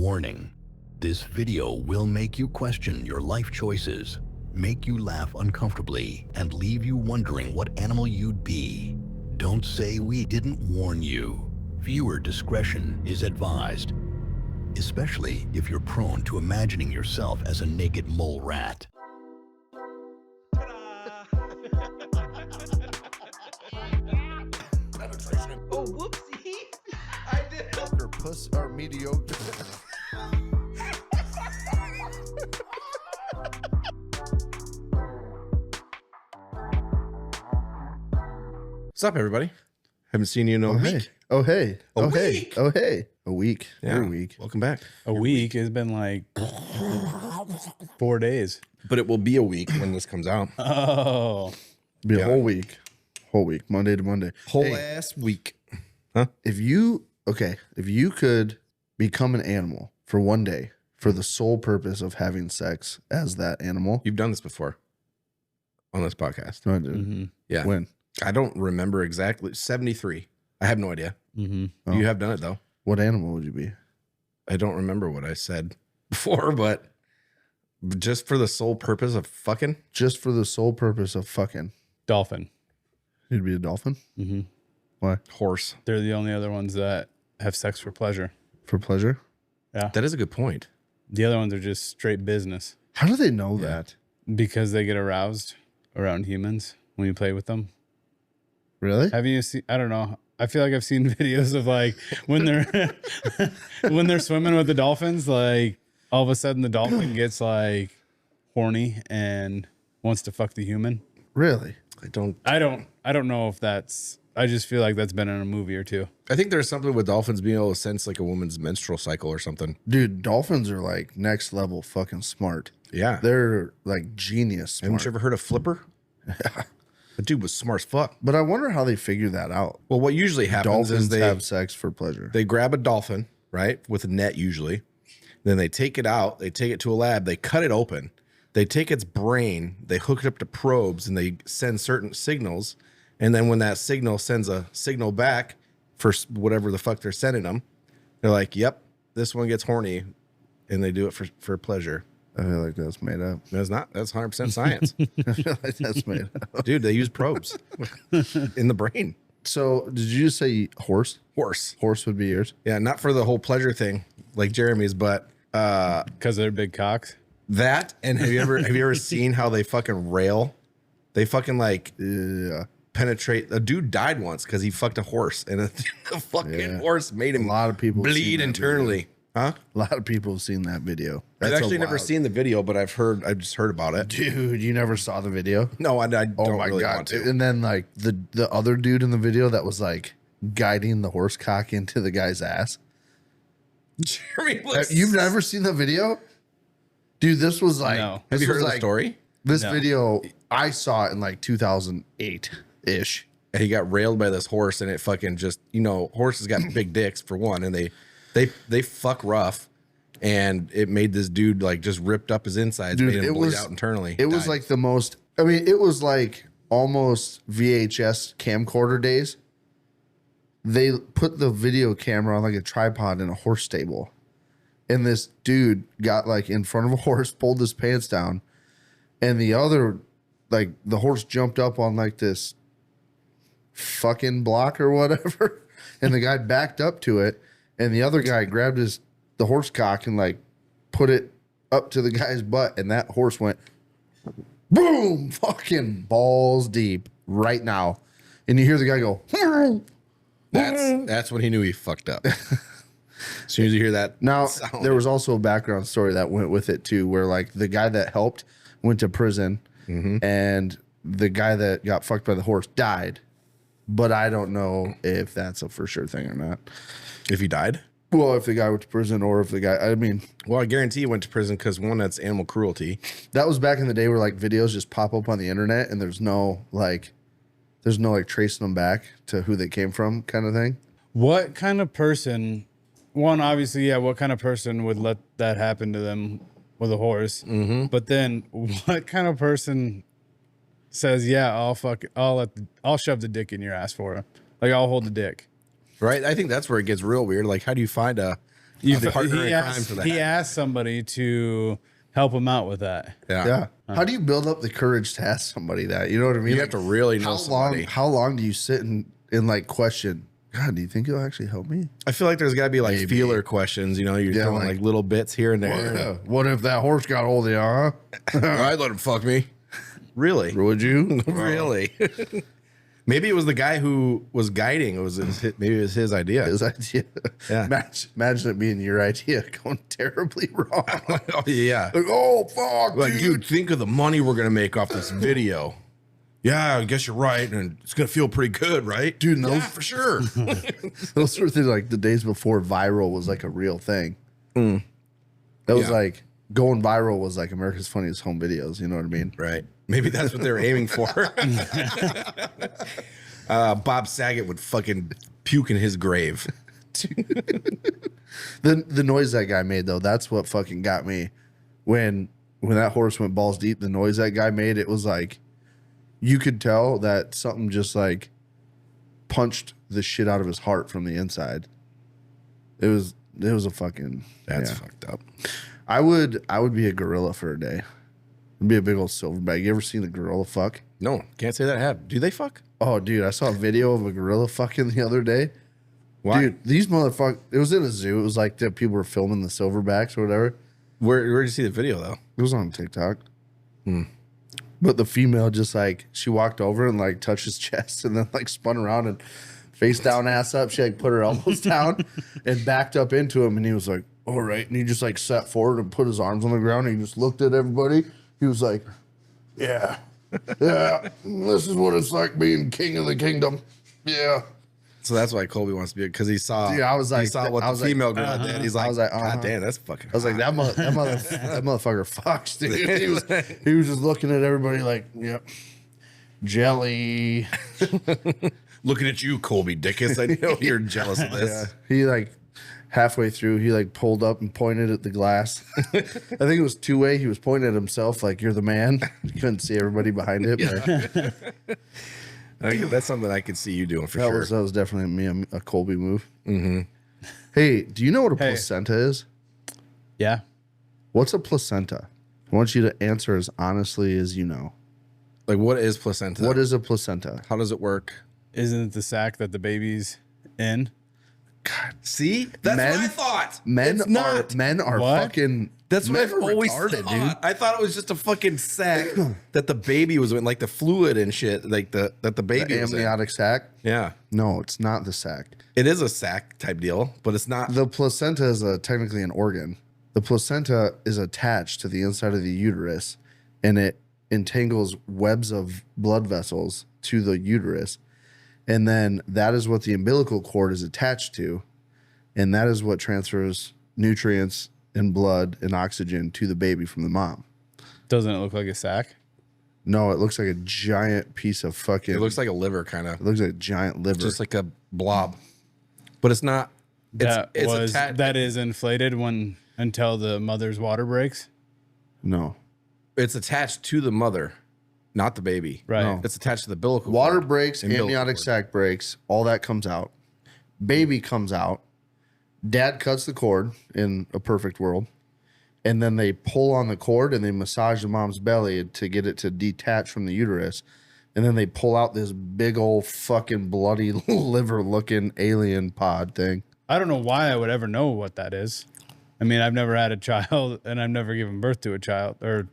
Warning, this video will make you question your life choices, make you laugh uncomfortably, and leave you wondering what animal you'd be. Don't say we didn't warn you. Viewer discretion is advised, especially if you're prone to imagining yourself as a naked mole rat. Oh, whoopsie. I did. Or puss or mediocre. What's up, everybody? Haven't seen you in a week. Hey. Oh, hey. A Oh, week? hey. Oh, hey. A week. Yeah. Every week. Welcome back. A week has been like 4 days. But it will be a week when this comes out. Oh, Be a Yeah. whole week. Whole week. Monday to Monday. Whole Hey, ass week. if you could become an animal for one day for the sole purpose of having sex as that animal. You've done this before on this podcast. No, I did. mm-hmm. Yeah. When? I don't remember exactly. 73. I have no idea. Mm-hmm. Oh. You have done it, though. What animal would you be? I don't remember what I said before, but just for the sole purpose of fucking. Just for the sole purpose of fucking. Dolphin. You'd be a dolphin? Mm-hmm. Why? Horse. They're the only other ones that have sex for pleasure. For pleasure? That is a good point. The other ones are just straight business How do they know that? because they get aroused around humans when you play with them. Really? Have you seen? I don't know. I feel like I've seen videos of like when they're when they're swimming with the dolphins. Like all of a sudden the dolphin gets like horny and wants to fuck the human. Really? I don't. I don't know if that's. I just feel like that's been in a movie or two. I think there's something with dolphins being able to sense like a woman's menstrual cycle or something. Dude, dolphins are like next level fucking smart. Yeah. They're like genius Haven't smart. you ever heard of Flipper? Yeah. The dude was smart as fuck. But I wonder how they figure that out. Well, what usually happens Dolphins is they have sex for pleasure. they grab a dolphin, right, with a net usually. Then they take it out. They take it to a lab. They cut it open. They take its brain. They hook it up to probes, and they send certain signals. And then when that signal sends a signal back for whatever the fuck they're sending them, they're like, "Yep, this one gets horny," and they do it for pleasure. I feel like that's made up. That's not. That's 100% science, I feel like that's made up. dude. They use probes in the brain. So did you just say horse? Horse. Horse would be yours? Yeah, not for the whole pleasure thing like Jeremy's, but Because they're big cocks. that. And have you ever seen how they fucking rail? They fucking like Yeah. penetrate. A dude died once because he fucked a horse, and the fucking Yeah. horse made him A lot of people have seen bleed that internally. Huh? A lot of people have seen that video. I've That's actually a never wild- seen the video, but I've just heard about it. Dude, you never saw the video? No, I don't Oh my really god. want to. And then like the other dude in the video that was like guiding the horse cock into the guy's ass. Jeremy looks- You've never seen the video? Dude, this was like No. Have this you heard was of the like- story? This No. video, I saw it in like 2008-ish. And he got railed by this horse, and it fucking just, horses got big dicks for one, and they fuck rough, and it made this dude like just ripped up his insides, Dude, made him it bleed was- out internally. It was Died. like the most, I mean, it was like almost VHS camcorder days. They put the video camera on like a tripod in a horse stable. And this dude got like in front of a horse, pulled his pants down. And the other, like the horse jumped up on like this fucking block or whatever. And the guy backed up to it. And the other guy grabbed the horse cock and like put it up to the guy's butt. And that horse went boom, fucking balls deep right now. And you hear the guy go, that's when he knew he fucked up. As soon as you hear that Now, sound. there was also a background story that went with it too, where like the guy that helped went to prison and the guy that got fucked by the horse died. But I don't know if that's a for sure thing or not. If he died, Well, if the guy went to prison or if the guy, I mean, well, I guarantee he went to prison because one, that's animal cruelty. that was back in the day where like videos just pop up on the internet and there's no like tracing them back to who they came from kind of thing. What kind of person? One, obviously, yeah. What kind of person would let that happen to them with a horse? Mm-hmm. But then, what kind of person says, "Yeah, I'll shove the dick in your ass for him. Like I'll hold the dick." Right. I think that's where it gets real weird. Like, how do you find You, a partner in crime for that. he asked somebody to help him out with that. Yeah. How do you build up the courage to ask somebody that? You know what I mean? You have to really know somebody. How long do you sit and like question, God, do you think you'll actually help me? I feel like there's got to be like Maybe. feeler questions. You know, you're throwing like little bits here and there. What if that horse got hold of you, huh? I'd let him fuck me. Really? Would you? Really? Maybe it was the guy who was guiding. Maybe it was his idea. His idea. Yeah. Imagine it being your idea going terribly wrong. Oh, yeah. Like, oh, fuck, Like, dude. dude, think of the money we're gonna make off this video. Yeah, I guess you're right, and it's gonna feel pretty good, right, Dude, Yeah, those- for sure. Those were things like the days before viral was like a real thing. That was Yeah. like going viral was like America's Funniest Home Videos. You know what I mean? Right? Maybe that's what they were aiming for. Bob Saget would fucking puke in his grave. The noise that guy made though, that's what fucking got me. When that horse went balls deep, the noise that guy made, it was like you could tell that something just like punched the shit out of his heart from the inside. It was a fucking That's yeah. fucked up. I would be a gorilla for a day. It'd be a big old silverback. You ever seen a gorilla fuck? No, can't say that I have. Do they fuck? Oh, dude, I saw a video of a gorilla fucking the other day. Why? Dude, these motherfuckers, it was in a zoo. It was like the people were filming the silverbacks or whatever. Where did you see the video though? It was on TikTok. But the female just like, she walked over and like touched his chest and then like spun around and face down, ass up. She like put her elbows down and backed up into him. And he was like, all right. And he just like sat forward and put his arms on the ground. And he just looked at everybody. He was like, yeah, this is what it's like being king of the kingdom. Yeah. So that's why Colby wants to be, because he saw. Dude, I was like- he saw what I the was like, female girl did. He's like, I was like, God damn, that's fucking. I was like, that motherfucker fucks, dude. He was just looking at everybody like, yep, jelly. Looking at you, Colby Dickus. I know you're jealous of this. Yeah. He like halfway through, he like pulled up and pointed at the glass. I think it was two-way. He was pointing at himself like, you're the man. You couldn't see everybody behind it. But I think that's something I could see you doing for that sure. was definitely me, a Colby move. Mm-hmm. Hey, do you know what a placenta is? Yeah. What's a placenta? I want you to answer as honestly as you know. Like, what is placenta? What is a placenta? How does it work? Isn't it the sack that the baby's in? See, that's Men- what I thought. Men It's are not. men are What? fucking. That's what men I've are always retarded, thought. I thought it was just a fucking sack that the baby was in, like the fluid and shit, like that the dude. baby The was in. amniotic sac. Yeah, No, it's not the sac. it is a sack type deal, but it's not. The placenta is technically an organ. The placenta is attached to the inside of the uterus, and it entangles webs of blood vessels to the uterus, and then that is what the umbilical cord is attached to, and that is what transfers nutrients and blood and oxygen to the baby from the mom. Doesn't it look like a sack? No, it looks like a giant piece of fucking. It looks like a liver, kind of, It looks like a giant liver. just like a blob, but it's not. It's That is inflated until the mother's water breaks. no. It's attached to the mother, not the baby. Right. No. It's attached to the umbilical Water cord. breaks, Umbilical amniotic cord. sac breaks, all that comes out. Baby comes out. Dad cuts the cord in a perfect world. And then they pull on the cord and they massage the mom's belly to get it to detach from the uterus. And then they pull out this big old fucking bloody liver looking alien pod thing. I don't know why I would ever know what that is. I mean, I've never had a child and I've never given birth to a child, or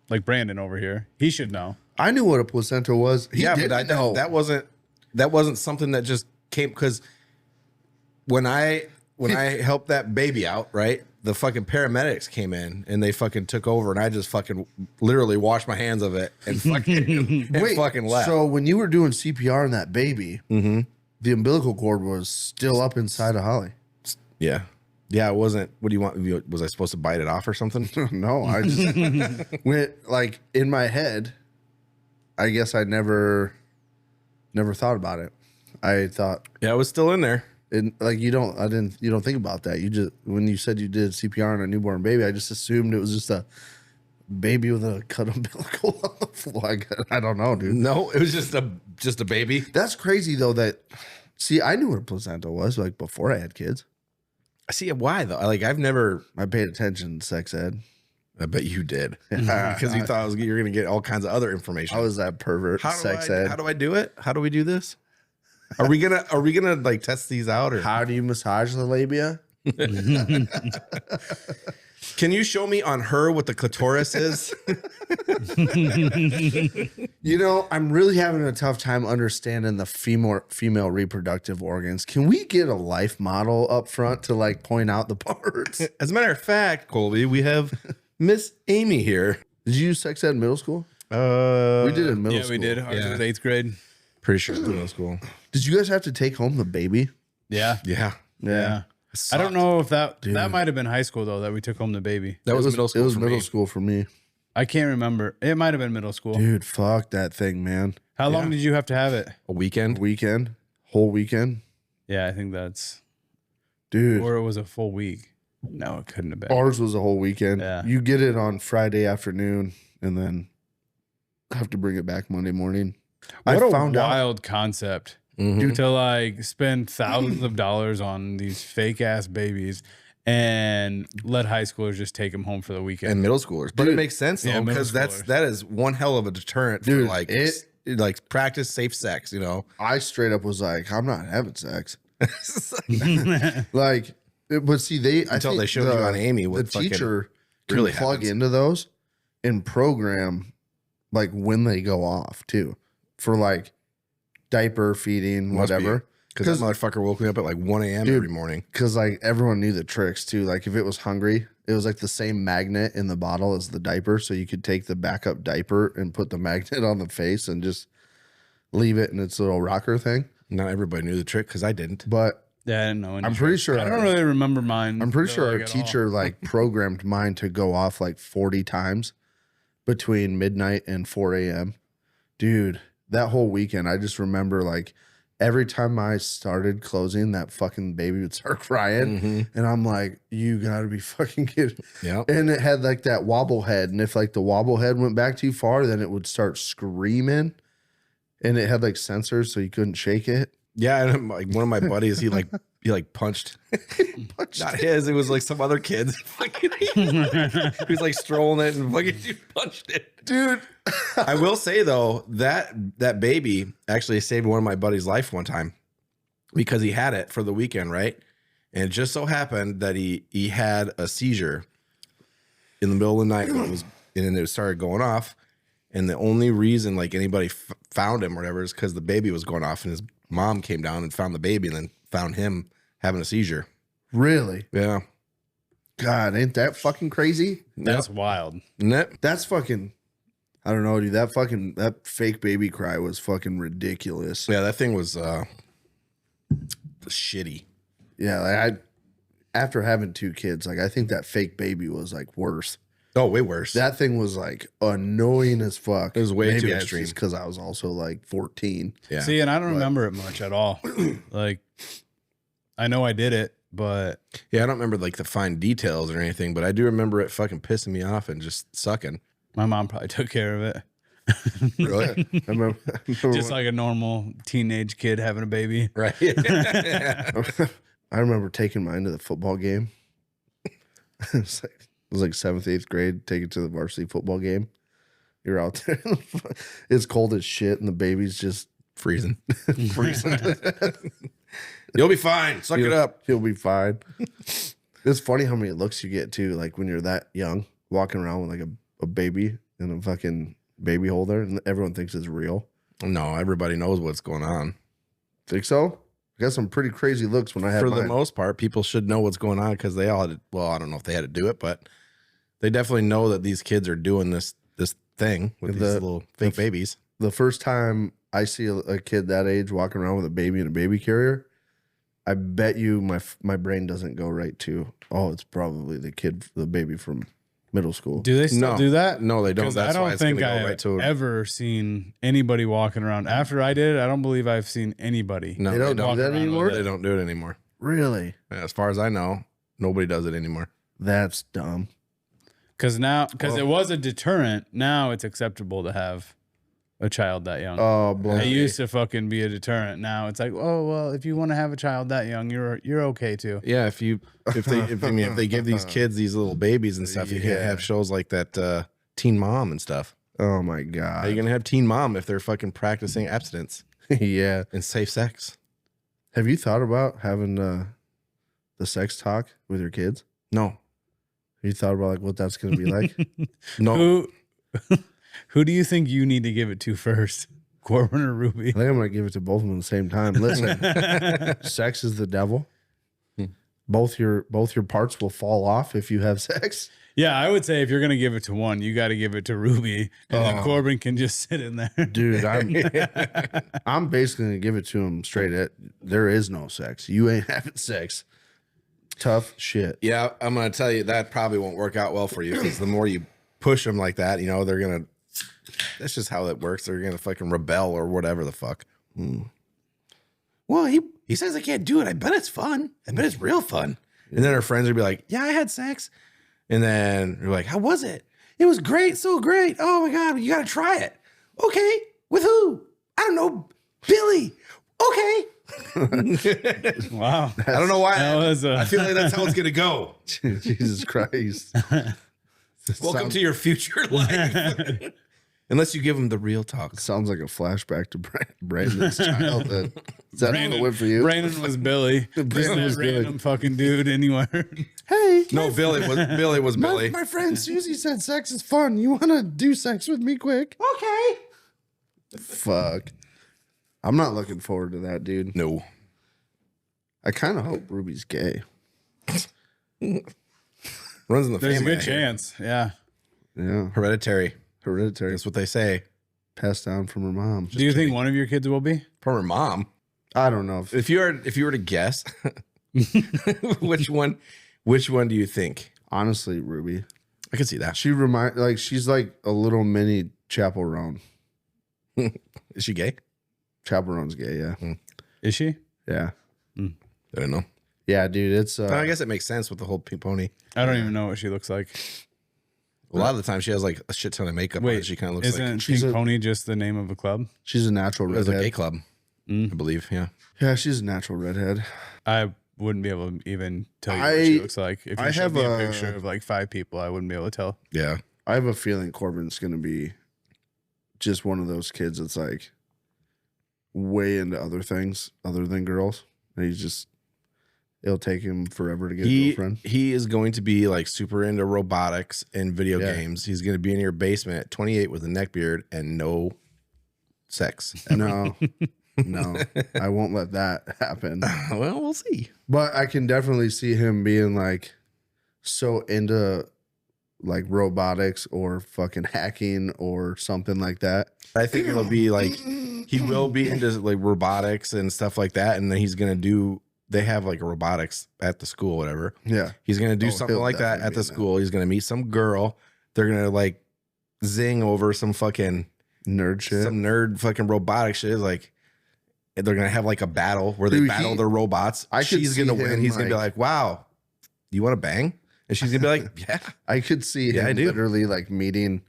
like Brandon over here. He should know. I knew what a placenta was. He Yeah, didn't but know. that wasn't something that just came, because when I helped that baby out, right, the fucking paramedics came in and they fucking took over, and I just fucking literally washed my hands of it and fucking fucking left. So when you were doing CPR on that baby, the umbilical cord was still up inside of Holly. yeah, it wasn't. What do you want? Was I supposed to bite it off or something? No, I just went like in my head. I guess I never thought about it. I thought Yeah, it was still in there. like you don't think about that. You just, when you said you did CPR on a newborn baby, I just assumed it was just a baby with a cut umbilical on the floor. I don't know, dude. No, it was just a baby. That's crazy though. See, I knew what a placenta was like before I had kids. I see why though. Like I've never. I paid attention to sex ed. I bet you did because you thought you were going to get all kinds of other information. I was that pervert. Sex ed. How do I do it? How do we do this? Are we gonna like test these out or How do you massage the labia? can you show me on her what the clitoris is? You know, I'm really having a tough time understanding the female reproductive organs. Can we get a life model up front to like point out the parts? As a matter of fact, Colby, we have Miss Amy here. Did you use sex ed in middle school? We did it in middle school. we did. Ours was 8th grade. Pretty sure it's middle school. Did you guys have to take home the baby? Yeah. Yeah. I don't know if that might have been high school though that we took home the baby. That was middle school. It was for middle me. school for me. I can't remember. It might have been middle school. Dude, fuck that thing, man. How long did you have to have it? A weekend. Whole weekend. Yeah, I think that's. Dude. Or it was a full week. No, it couldn't have been. Ours was a whole weekend. Yeah. You get it on Friday afternoon and then have to bring it back Monday morning. What a wild concept. Mhm. To like spend thousands of dollars on these fake ass babies and let high schoolers just take them home for the weekend. And middle schoolers, but Dude. it makes sense Yeah, though middle because schoolers. that is one hell of a deterrent Dude, for like like practice safe sex. You know, I straight up was like, I'm not having sex. Like, but see, Until they showed you on Amy the what fucking teacher can really plug happens. into those and program like when they go off too for like diaper feeding, Must be. whatever. because that motherfucker woke me up at like 1 a.m. Dude. every morning. Because like everyone knew the tricks too. Like if it was hungry, it was like the same magnet in the bottle as the diaper, so you could take the backup diaper and put the magnet on the face and just leave it in its little rocker thing. Not everybody knew the trick because I didn't. But Yeah, I didn't know. I'm pretty sure I don't really remember mine. I'm pretty sure like, our at all. teacher like programmed mine to go off like 40 times between midnight and 4 a.m. Dude, that whole weekend, I just remember like every time I started closing, that fucking baby would start crying. And I'm like, you gotta be fucking kidding. Yep. And it had like that wobble head. And if like the wobble head went back too far, then it would start screaming. And it had like sensors so you couldn't shake it. Yeah, and like one of my buddies, he punched. Not his. It was like some other kid's. He was like strolling it and fucking he punched it. Dude. I will say though that baby actually saved one of my buddy's life one time because he had it for the weekend, right? And it just so happened that he had a seizure in the middle of the night and it started going off. And the only reason like anybody found him or whatever is because the baby was going off and his mom came down and found the baby and then found him having a seizure. Really? Yeah. God, ain't that fucking crazy? That's wild. Isn't it? That's fucking, I don't know, dude. That fake baby cry was fucking ridiculous. Yeah, that thing was shitty. Yeah, like after having 2 kids, like I think that fake baby was like worse. Oh, way worse. That thing was like annoying as fuck. It was way too extreme. because I was also like 14. Yeah. See, and I don't remember it much at all. Like, I know I did it, but Yeah, I don't remember like the fine details or anything, but I do remember it fucking pissing me off and just sucking. my mom probably took care of it. Really? I remember, Just like a normal teenage kid having a baby. Right. I remember taking mine to the football game. It was like 7th, 8th grade, take it to the varsity football game. You're out there. It's cold as shit, and the baby's just Freezing. freezing. You'll be fine. Suck it up. He'll be fine. It's funny how many looks you get too, like when you're that young, walking around with like a baby in a fucking baby holder, and everyone thinks it's real. No, everybody knows what's going on. Think so? I got some pretty crazy looks when I had For mine. the most part, people should know what's going on because they all had to, well, I don't know if they had to do it, but they definitely know that these kids are doing this thing with these little fake babies. The first time I see a kid that age walking around with a baby in a baby carrier, I bet you my brain doesn't go right to, oh, it's probably the baby from middle school. Do they still No. do that? No, they don't. 'Cause That's I why don't it's gonna think go I've right to ever seen anybody walking around. After I did it, I don't believe I've seen anybody. No, They don't do walk that around with anymore? it. They don't do it anymore. Really? As far as I know, nobody does it anymore. That's dumb. Because it was a deterrent. Now it's acceptable to have a child that young. Oh, It boy. used to fucking be a deterrent. Now it's like, oh well, if you want to have a child that young, you're okay too. Yeah, if they give these kids these little babies and stuff, you can't have shows like that Teen Mom and stuff. Oh my How are you God. gonna have Teen Mom if they're fucking practicing abstinence Yeah. and safe sex? Have you thought about having the sex talk with your kids? No, Have you thought about like what that's going to be like? no. Who do you think you need to give it to first, Corbin or Ruby? I think I'm going to give it to both of them at the same time. Listen, sex is the devil. Both your parts will fall off if you have sex. Yeah, I would say if you're gonna give it to one, you got to give it to Ruby, and then Corbin can just sit in there. Dude, I'm basically going to give it to him straight at there is no sex. You ain't having sex. Tough shit. Yeah, I'm gonna tell you that probably won't work out well for you because the more you push them like that, they're gonna. That's just how that works. They're gonna fucking rebel or whatever the fuck. Well, he says I can't do it. I bet it's fun. I bet it's real fun. And then her friends would be like, "Yeah, I had sex." And then you're like, "How was it?" "It was great, so great. Oh my God, you got to try it." "Okay, with who?" "I don't know, Billy." "Okay." Wow, I don't know why. That was I feel like that's how it's gonna go. Jesus Christ. Welcome to your future life. Unless you give them the real talk. Sounds like a flashback to Brandon's childhood. Is that how it went for you? Brandon was Billy. Brandon was Billy. Random fucking dude anywhere. Hey, No, Billy was Billy. my friend Susie said sex is fun. You want to do sex with me quick? Okay. Fuck. I'm not looking forward to that, dude. No. I kind of hope Ruby's gay. Runs in the There's a family. good chance. Yeah. Yeah. Hereditary. Hereditary. That's what they say. Passed down from her mom. Do you think one of your kids will be? From her mom. I don't know. If you were to guess, which one do you think? Honestly, Ruby. I can see that. She's like a little mini chaperone. Is she gay? Chaperone's gay, yeah. Is she? Yeah. I don't know. Yeah, dude, it's I guess it makes sense with the whole pink pony. I don't even know what she looks like. A lot of the time she has like a shit ton of makeup on. Wait, She kind of looks like isn't she's Pink a- Pony just the name of a club? she's a natural it was a redhead. gay club, I believe. Yeah. Yeah, she's a natural redhead. I wouldn't be able to even tell you what I- she looks like. If you I showed have me a a- picture of like 5 people, I wouldn't be able to tell. Yeah. I have a feeling Corbin's going to be just one of those kids that's like way into other things other than girls. And it'll take him forever to get a girlfriend. He is going to be like super into robotics and video Yeah. games. He's going to be in your basement at 28 with a neck beard and no sex. No, I won't let that happen. Well, we'll see. But I can definitely see him being like so into like robotics or fucking hacking or something like that. I think it'll be like he will be into like robotics and stuff like that, and then he's gonna do. They have like a robotics at the school, whatever. Yeah. He's gonna do Oh, something he'll like that definitely at be the in that. school. He's gonna meet some girl. They're gonna like zing over some fucking Nerd shit. some nerd fucking robotic shit. Like they're gonna have like a battle where they Dude, battle their robots. I could She's see gonna win. him, He's gonna be like, "Wow, you want to bang?" And she's gonna be like, "Yeah." I could see Yeah, I him do. literally like meeting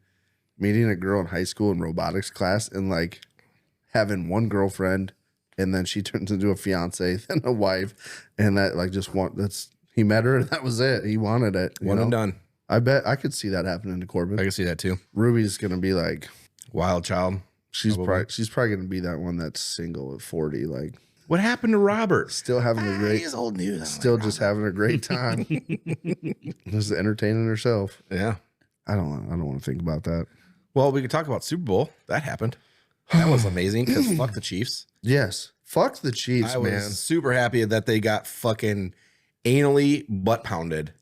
a girl in high school in robotics class and like having one girlfriend and then she turns into a fiance, then a wife, and that like he met her and that was it. He wanted it. you One and know? done. I bet I could see that happening to Corbin. I can see that too. Ruby's gonna be like Wild child. she's Probably. probably gonna be that one that's single at 40, like What happened to Robert? still having a great He's old news. still just having a great time. Just entertaining herself. Yeah. I don't want to think about that. Well, we could talk about Super Bowl. That happened. That was amazing because fuck the Chiefs. Yes. Fuck the Chiefs, I was man. super happy that they got fucking anally butt pounded.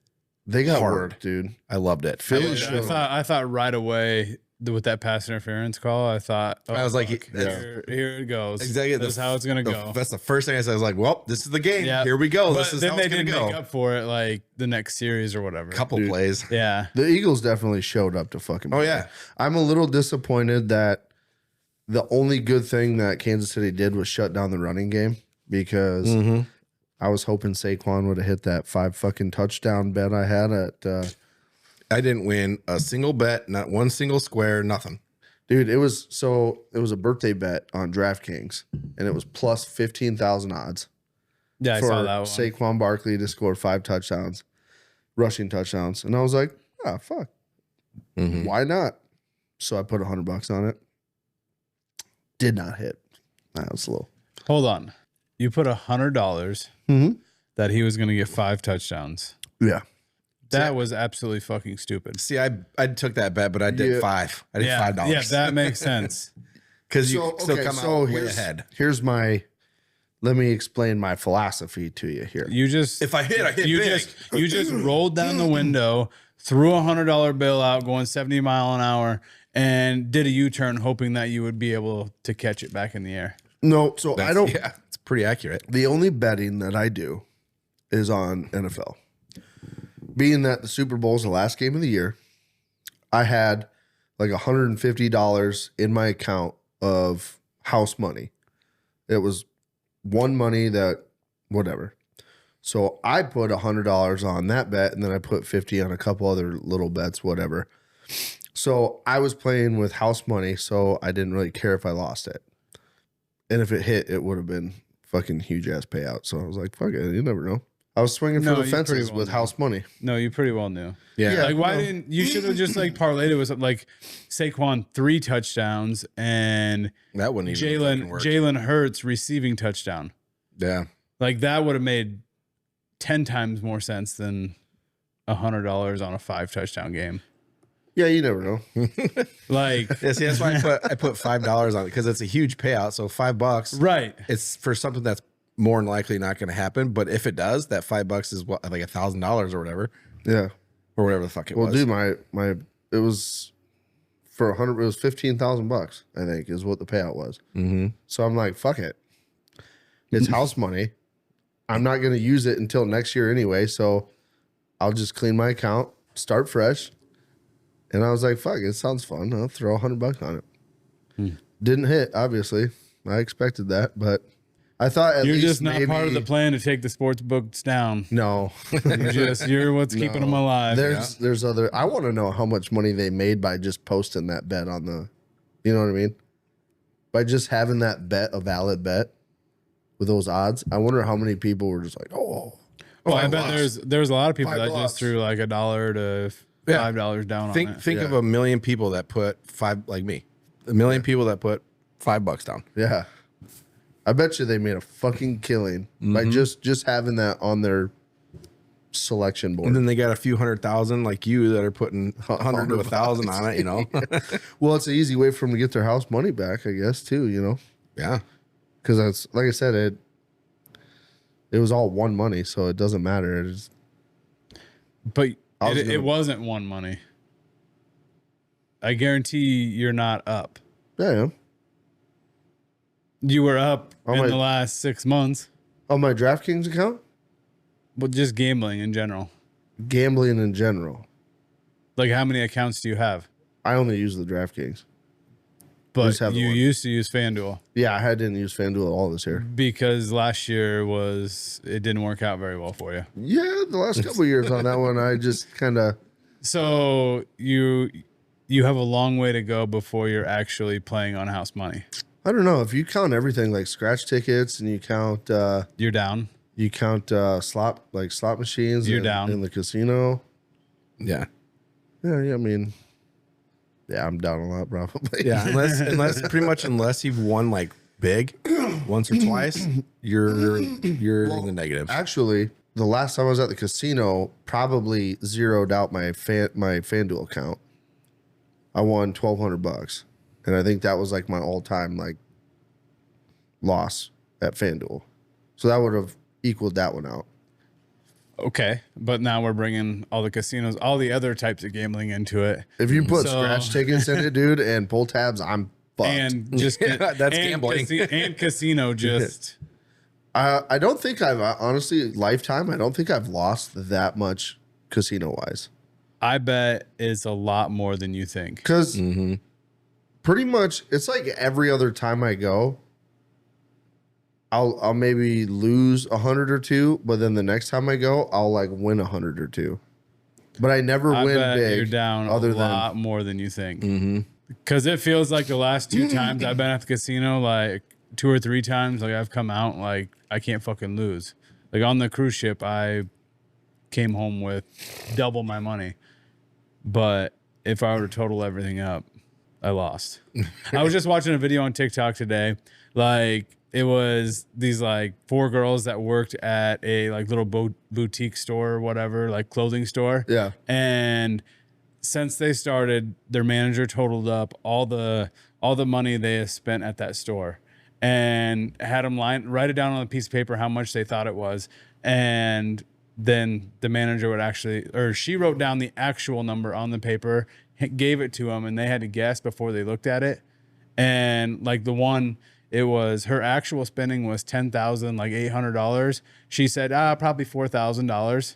They got hard. work, dude. I loved it. Philly I showed. thought right away with that pass interference call, I thought, I was like, fuck, here it goes. Exactly. This is how it's gonna go. That's the first thing I said. I was like, well, this is the game. Yeah. Here we go. But This is then how they it's going to didn't make go. up for it like the next series or whatever. Couple plays. Yeah. The Eagles definitely showed up to fucking Oh, play. yeah. I'm a little disappointed that the only good thing that Kansas City did was shut down the running game because Mm-hmm. I was hoping Saquon would have hit that 5 fucking touchdown bet I had at I didn't win a single bet, not one single square, nothing. Dude, it was a birthday bet on DraftKings, and it was plus 15,000 odds Yeah, I for saw that one. Saquon Barkley to score 5 touchdowns, rushing touchdowns, and I was like, ah, fuck, why not? So I put $100 on it. Did not hit. That was low. Hold on. You put $100 that he was going to get 5 touchdowns. Yeah. That was absolutely fucking stupid. See, I took that bet, but I did Yeah. 5. I did $5. Yeah, that makes sense. Because you still come out way here's- ahead. Let me explain my philosophy to you here. You just If I hit, I hit big. you just rolled down the window, threw a $100 bill out, going 70 mile an hour, and did a U-turn, hoping that you would be able to catch it back in the air. No, so I don't. Yeah, it's pretty accurate. The only betting that I do is on NFL. Being that the Super Bowl is the last game of the year, I had like $150 in my account of house money. It was one money that whatever. So I put $100 on that bet, and then I put 50 on a couple other little bets, whatever. So I was playing with house money, so I didn't really care if I lost it. And if it hit, it would have been fucking huge ass payout. So I was like, fuck it, you never know. I was swinging for No, the you pretty fences well with knew. house money. No, you pretty well knew. Yeah. Like, why didn't you should have just like parlayed it with like Saquon 3 touchdowns and That wouldn't even fucking work. Jalen Hurts receiving touchdown. Yeah. Like that would have made 10 times more sense than $100 on a 5 touchdown game. Yeah, you never know. Like, Yeah, see, that's why I put $5 on it, because it's a huge payout. So $5, right. it's for something that's more than likely not going to happen. But if it does, that $5 is what, like $1,000 or whatever, Yeah. or whatever the fuck it Well, was. dude, my it was for 100. It was $15,000. I think is what the payout was. Mm-hmm. So I'm like, fuck it. It's house money. I'm not going to use it until next year anyway. So I'll just clean my account, start fresh. And I was like, fuck, it sounds fun. I'll throw $100 on it. Didn't hit, obviously. I expected that, but I thought at You're least just not maybe, part of the plan to take the sports books down. No. You're what's keeping them alive. There's other. I want to know how much money they made by just posting that bet on the, you know what I mean? By just having that bet, a valid bet with those odds. I wonder how many people were just like, oh. Well, I I bet lost. there's a lot of people that $5. just threw like $1 to $5 down on it. Think of a million people that put 5, like me, a million people that put $5 down. Yeah. I bet you they made a fucking killing by just having that on their selection board. And then they got a few 100,000 like you that are putting 100 to 1,000 on it, you know? Well, it's an easy way for them to get their house money back, I guess, too, you know? Yeah. Because that's, like I said, it was all one money, so it doesn't matter. It's, But I was it gonna- wasn't one money. I guarantee you're not up. yeah, I am. You were up Oh, in my- the last 6 months, On my DraftKings account, but just gambling in general. gambling in general, Like, how many accounts do you have? I only use the DraftKings. But Just have the you one. used to use FanDuel Yeah, I didn't use FanDuel at all this year. because last year it didn't work out very well for you. Yeah, the last couple of years on that one, I just kind of, So you have a long way to go before you're actually playing on house money. I don't know if you count everything like scratch tickets and you count You're down. slot machines. You're down. in the casino. Yeah. Yeah, I mean, yeah, I'm down a lot probably. Yeah. Unless you've won like big once or twice, you're in the negatives. Actually, the last time I was at the casino, probably zeroed out my FanDuel account. I won $1,200, and I think that was like my all-time like loss at FanDuel. So that would have equaled that one out. Okay, but now we're bringing all the casinos, all the other types of gambling into it, If you put So- scratch tickets in it, dude, and pull tabs, I'm fucked. and just That's and gambling. and casino just. I don't think I've honestly lifetime. I don't think I've lost that much casino wise. I bet it's a lot more than you think. Because pretty much it's like every other time I go, I'll maybe lose 100 or 2, but then the next time I go, I'll like win 100 or 2. But I never I win bet big. you're down other a than lot more than you think. Because it feels like the last 2 times I've been at the casino, like 2 or 3 times, like I've come out like I can't fucking lose. Like on the cruise ship, I came home with double my money. But if I were to total everything up, I lost. I was just watching a video on TikTok today. Like it was these like 4 girls that worked at a like little boutique store or whatever, like clothing store. Yeah. And since they started, their manager totaled up all the money they have spent at that store and had them write it down on a piece of paper how much they thought it was. And then the manager would she wrote down the actual number on the paper, gave it to them, and they had to guess before they looked at it. And like the one, it was her actual spending was $10,800. She said, probably $4,000.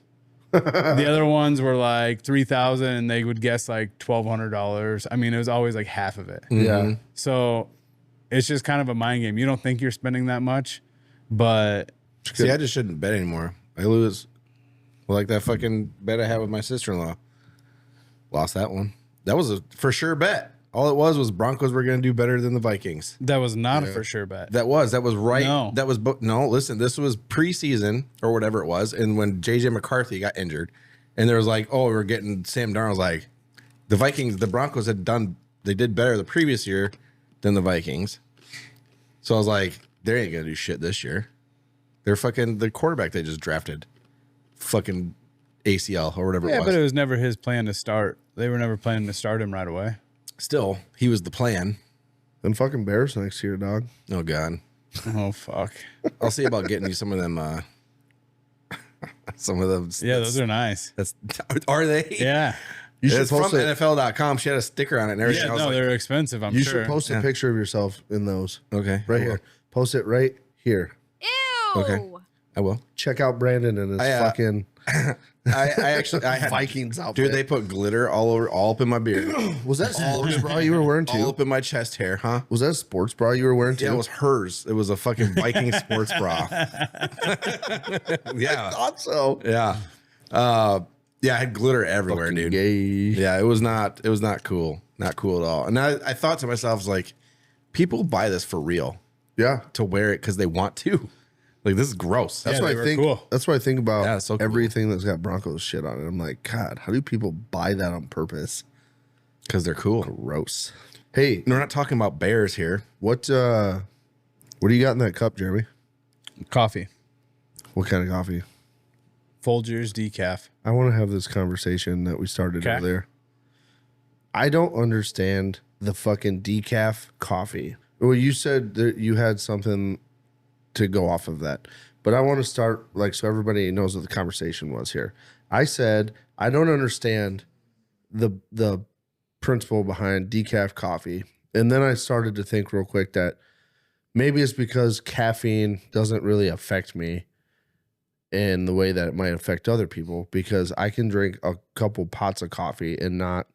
The other ones were like $3,000, and they would guess like $1,200. I mean, it was always like half of it. Yeah. So it's just kind of a mind game. You don't think you're spending that much, but See, I just shouldn't bet anymore. I lose. Like that fucking bet I had with my sister-in-law. Lost that one. That was a for sure bet. All it was Broncos were going to do better than the Vikings. that was not a for sure bet. That was right. No. That was no. Listen, this was preseason or whatever it was, and when JJ McCarthy got injured, and there was like, oh, we're getting Sam Darnold. Like the Broncos they did better the previous year than the Vikings. So I was like, they ain't gonna do shit this year. They're fucking the quarterback they just drafted, fucking ACL or whatever it Yeah, was. but it was never his plan to start. They were never planning to start him right away. Still, he was the plan. Then fucking Bears next year, dog. Oh God. Oh fuck. I'll see about getting you some of them. Some of them. Yeah, those are nice. Are they? Yeah. You should It's from post it. NFL.com. She had a sticker on it and everything. Yeah, I was no, like, they're expensive, I'm You sure. should post a picture of yourself in those. okay, Right I will. here. Post it right here. Ew. Okay. I will. Check out Brandon and his fucking I had Vikings outfit. Dude, they put glitter all up in my beard, Was that sports bra you were wearing all too? up in my chest hair, huh? Was that a sports bra you were wearing too? Yeah, it was hers. It was a fucking Viking sports bra. Yeah, thought so. yeah, yeah. I had glitter everywhere, Fucking dude. gay. Yeah, it was not cool, not cool at all. And I thought to myself, I was like, people buy this for real Yeah. to wear it because they want to. Like, this is gross. That's Yeah, what they I were think. cool. That's what I think about Yeah, it's so cool. everything that's got Broncos shit on it. I'm like, God, how do people buy that on purpose? Because they're cool. Gross. Hey, We're not talking about bears here. what do you got in that cup, Jeremy? Coffee. What kind of coffee? Folgers decaf. I want to have this conversation that we started Okay. earlier. I don't understand the fucking decaf coffee. Well, you said that you had something to go off of that, but I want to start like so everybody knows what the conversation was here. I said I don't understand the principle behind decaf coffee, and then I started to think real quick that maybe it's because caffeine doesn't really affect me in the way that it might affect other people, because I can drink a couple pots of coffee and not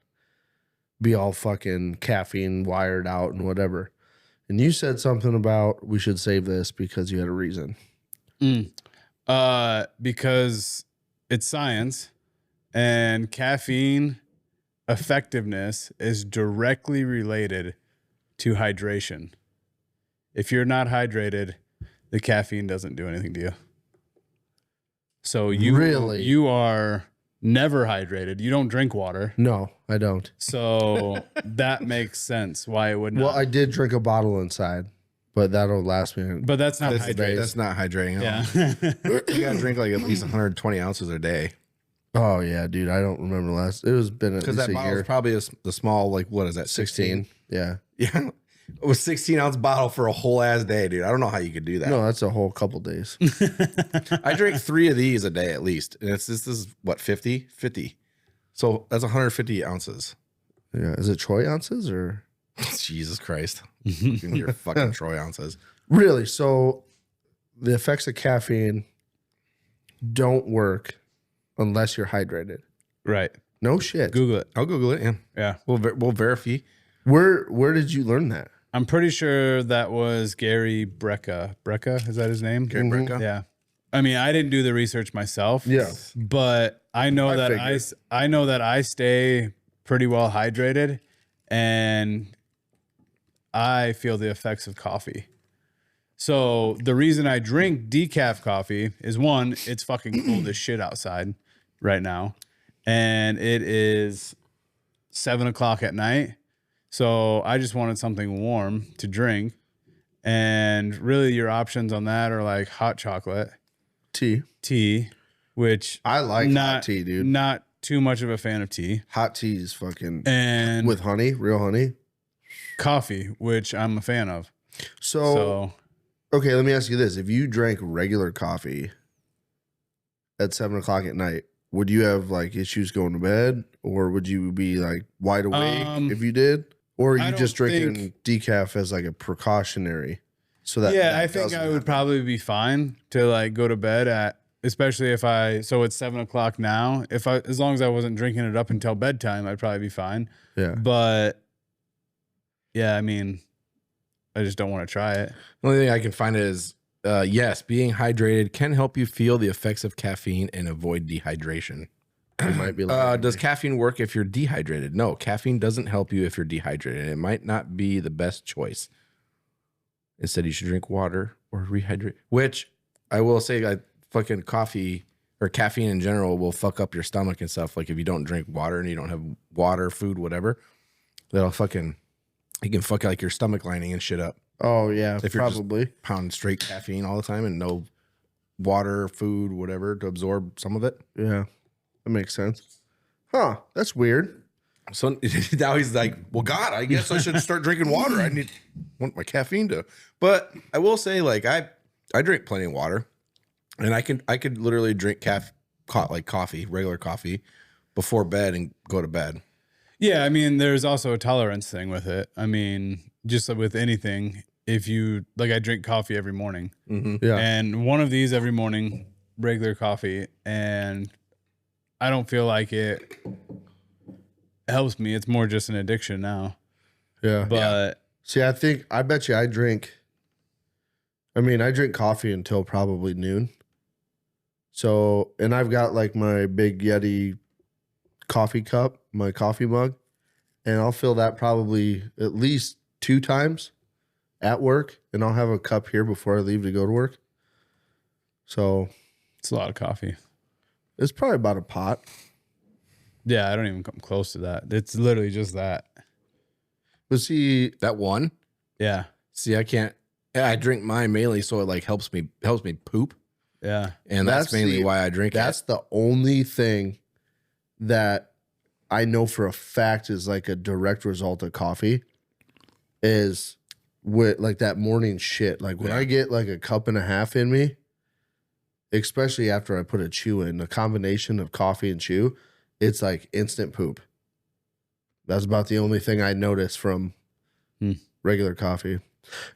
be all fucking caffeine wired out and whatever. And you said something about we should save this because you had a reason. Because it's science, and caffeine effectiveness is directly related to hydration. If you're not hydrated, the caffeine doesn't do anything to you. So you are never hydrated. You don't drink water. No, I don't. So that makes sense why it would not. Well, I did drink a bottle inside, but that'll last me. but that's not hydrated. That's not hydrating at all. Yeah. You gotta drink like at least 120 ounces a day. Oh yeah, dude. I don't remember last. It was been at Because least that a bottle year. is probably the small, like, what is that, 16? 16. Yeah. Yeah. It was 16-ounce bottle for a whole ass day, dude. I don't know how you could do that. No, that's a whole couple days. I drink 3 of these a day at least. And this is what, 50? 50. So that's 150 ounces. Yeah. Is it Troy ounces or Jesus Christ. Your fucking Troy ounces. really? So the effects of caffeine don't work unless you're hydrated. Right. No shit. Google it. I'll Google it. Yeah. Yeah. We'll verify. Where did you learn that? I'm pretty sure that was Gary Brecka. Brecka, is that his name? Gary Brecka? Yeah. I mean, I didn't do the research myself. Yeah. But I know I that figured. I know that I stay pretty well hydrated, and I feel the effects of coffee. So the reason I drink decaf coffee is, one, it's fucking cold as shit outside right now, and it is 7:00 at night. So I just wanted something warm to drink, and really your options on that are like hot chocolate, tea, which I like hot tea, dude. Not too much of a fan of tea. Hot tea is fucking And with honey, real honey. Coffee, which I'm a fan of. So okay, let me ask you this: if you drank regular coffee at 7:00 at night, would you have like issues going to bed, or would you be like wide awake if you did, or are you just drinking decaf as like a precautionary? So that I think I would probably be fine to like go to bed at, especially if so it's 7:00 now. As long as I wasn't drinking it up until bedtime, I'd probably be fine. Yeah, but yeah, I mean, I just don't want to try it. The only thing I can find is, yes, being hydrated can help you feel the effects of caffeine and avoid dehydration. it might be like Does caffeine work if you're dehydrated? No, caffeine doesn't help you if you're dehydrated. It might not be the best choice. Instead, you should drink water or rehydrate, which I will say, like, fucking coffee or caffeine in general will fuck up your stomach and stuff. Like if you don't drink water and you don't have water, food, whatever, it can fuck like your stomach lining and shit up. Oh yeah, If you're probably just pounding straight caffeine all the time and no water, food, whatever to absorb some of it. Yeah, that makes sense. Huh? That's weird. So now he's like, well, God, I guess I should start drinking water. Want my caffeine to. But I will say, like, I drink plenty of water, and I could literally drink coffee, regular coffee, before bed and go to bed. Yeah, I mean, there's also a tolerance thing with it. I mean, just with anything, if you like, I drink coffee every morning. Mm-hmm. Yeah, And one of these every morning, regular coffee, and I don't feel like it helps me. It's more just an addiction now. yeah. But See, I bet you I drink coffee until probably noon. So, and I've got like my big Yeti coffee cup, my coffee mug, and I'll fill that probably at least 2 times at work, and I'll have a cup here before I leave to go to work. So it's a lot of coffee. it's probably about a pot. Yeah, I don't even come close to that. It's literally just that. But see, That one. Yeah. See, I can't. I drink mine mainly so it like helps me poop, Yeah. and that's mainly why I drink that's it. the only thing that I know for a fact is like a direct result of coffee is with like that morning shit. Like when I get like a cup and a half in me, especially after I put a chew in, the combination of coffee and chew, it's like instant poop. That's about the only thing I notice from regular coffee.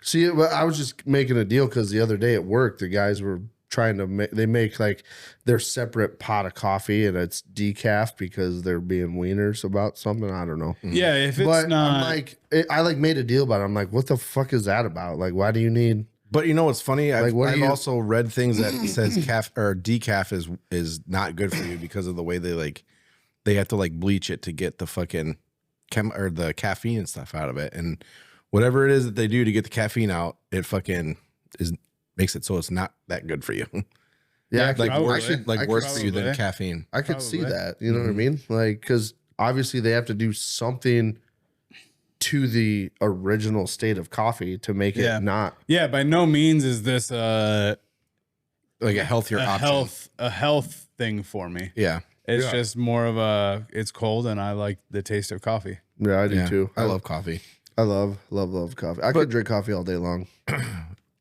See, I was just making a deal because the other day at work, the guys were trying to make like their separate pot of coffee, and it's decaf because they're being wieners about something. I don't know. Yeah, if it's But not I'm like, I like made a deal about it. I'm like, what the fuck is that about? Like, why do you need? But you know what's funny? I've you- also read things that says decaf is not good for you because of the way they have to like bleach it to get the fucking the caffeine and stuff out of it, and whatever it is that they do to get the caffeine out, it fucking makes it so it's not that good for you. Yeah, probably. Worse for you than Probably. caffeine. I could see Probably. that. You know what I mean? Like, because obviously they have to do something to the original state of coffee to make Yeah. it not. Yeah, by no means is this Like a healthier option. a health thing for me. Yeah. It's just more of it's cold and I like the taste of coffee. Yeah, I do Yeah. too. I love coffee. I love coffee. I could drink coffee all day long.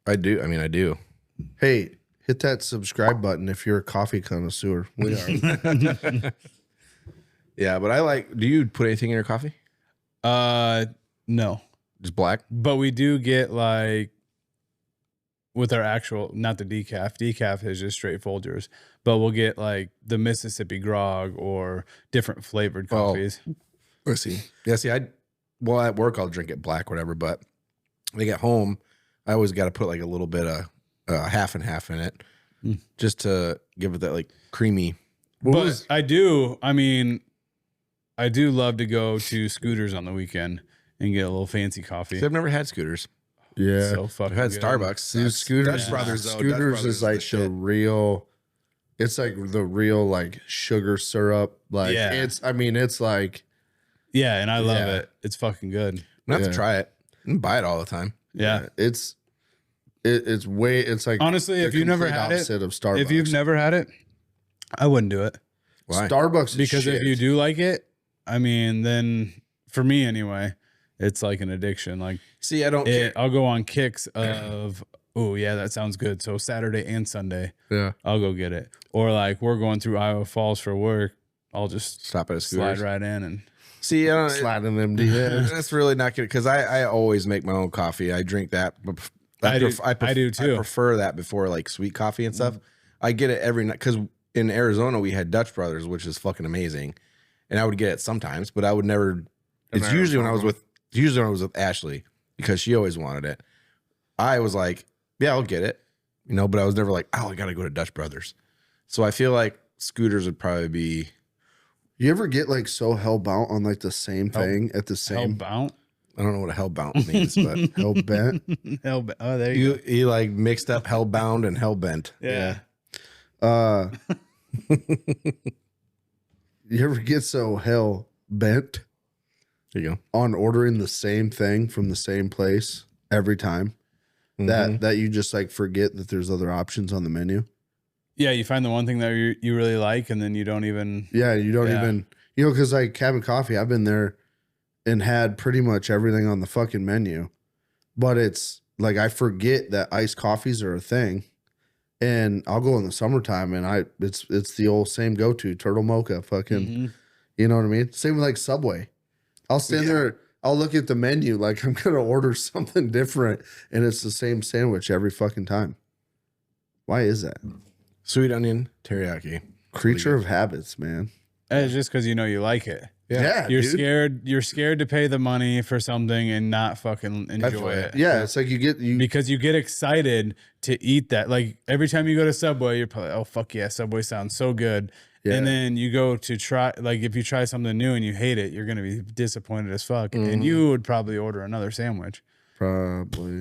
I do. I mean, I do. Hey, hit that subscribe button if you're a coffee connoisseur. We are. Yeah, but do you put anything in your coffee? No. Just black? But we do get like with our actual, not the decaf. Decaf is just straight Folgers. But we'll get like the Mississippi grog or different flavored coffees. Let's see. Yeah, see, at work I'll drink it black, whatever. But like at home, I always got to put like a little bit of half and half in it, just to give it that like creamy. But I do. I mean, I do love to go to Scooters on the weekend and get a little fancy coffee. See, I've never had Scooters. Yeah. So I've fucking had good. Starbucks. Dude, Scooters, Dutch Brothers, though. Dutch Scooters Brothers is like the shit. real. It's like the real like sugar syrup. Like Yeah. it's. I mean, it's like. Yeah, and I love Yeah. it. It's fucking good. I have Yeah. to try it. And buy it all the time. Yeah. It's. It's way. It's like Honestly, the if you've never complete had it, opposite of Starbucks. if you've never had it, I wouldn't do it. Why? Starbucks is Because if shit. you do like it, I mean, then for me anyway, it's like an addiction. Like See, I don't care. I'll go on kicks of, oh yeah, that sounds good. So Saturday and Sunday, Yeah. I'll go get it. Or like we're going through Iowa Falls for work, I'll just Stop at a slide Scooters. right in and See, I don't, Sliding them DMs. that's really not good because I always make my own coffee. I drink that. I do too. I prefer that before like sweet coffee and stuff. I get it every night because in Arizona we had Dutch Brothers, which is fucking amazing, and I would get it sometimes, but I would never. It's usually when I was with Ashley because she always wanted it. I was like, yeah, I'll get it, but I was never like, oh, I gotta go to Dutch Brothers. So I feel like Scooters would probably be. You ever get like so hellbound on like the same thing at the same hellbound. I don't know what a hellbound means, but hell bent? Oh, there you go. you like mixed up hellbound and hellbent. Yeah. You ever get so hell bent There you go. on ordering the same thing from the same place every time that you just like forget that there's other options on the menu? Yeah, you find the one thing that you really like, and then you don't even. Yeah, you don't Yeah. even, because like Cabin Coffee, I've been there and had pretty much everything on the fucking menu, but it's like I forget that iced coffees are a thing, and I'll go in the summertime and it's the old same go to turtle mocha, fucking, Mhm. you know what I mean? Same with like Subway. I'll stand there, I'll look at the menu like I'm gonna order something different, and it's the same sandwich every fucking time. Why is that? Sweet onion teriyaki. Creature of habits, man. And it's just because you like it. Yeah, You're dude. scared. You're scared to pay the money for something and not fucking enjoy it. Yeah, it's like you Because you get excited to eat that. Like every time you go to Subway, you're probably, oh fuck yeah, Subway sounds so good. Yeah. And then you go to try, like if you try something new and you hate it, you're gonna be disappointed as fuck. And you would probably order another sandwich. probably.